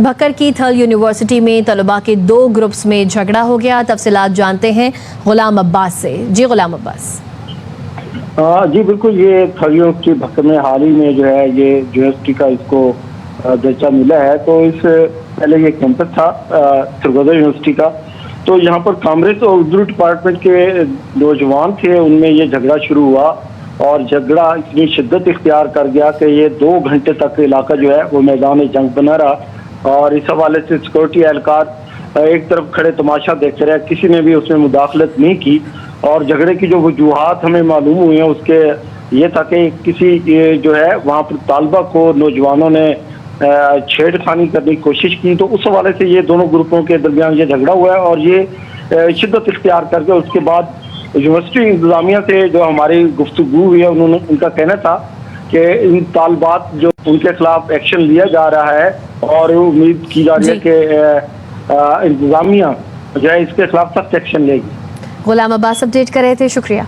بھکر کی تھل یونیورسٹی میں طلباء کے 2 گروپس میں جھگڑا ہو گیا. تفصیلات جانتے ہیں غلام عباس سے. جی غلام عباس. جی بالکل، یہ تھل یونیورسٹی بھکر میں حال ہی میں جو ہے یہ یونیورسٹی کا اس کو درجہ ملا ہے. تو اس پہلے یہ کیمپس تھا سرگودا یونیورسٹی کا. تو یہاں پر کامرس اور اردو ڈپارٹمنٹ کے نوجوان تھے، ان میں یہ جھگڑا شروع ہوا اور جھگڑا اتنی شدت اختیار کر گیا کہ یہ 2 گھنٹے تک علاقہ جو ہے وہ میدان جنگ بنا رہا. اور اس حوالے سے سیکورٹی اہلکار ایک طرف کھڑے تماشا دیکھتے رہے، کسی نے بھی اس میں مداخلت نہیں کی. اور جھگڑے کی جو وجوہات ہمیں معلوم ہوئی ہیں اس کے یہ تھا کہ کسی جو ہے وہاں پر طالبہ کو نوجوانوں نے چھیڑ خانی کرنے کی کوشش کی. تو اس حوالے سے یہ دونوں گروپوں کے درمیان یہ جھگڑا ہوا ہے اور یہ شدت اختیار کر کے اس کے بعد یونیورسٹی انتظامیہ سے جو ہماری گفتگو ہوئی ہے ان کا کہنا تھا کہ ان طالبات جو ان کے خلاف ایکشن لیا جا رہا ہے اور امید کی جا رہی ہے کہ انتظامیہ جو ہے اس کے خلاف سخت ایکشن لے گی. غلام عباس اپڈیٹ کر رہے تھے، شکریہ.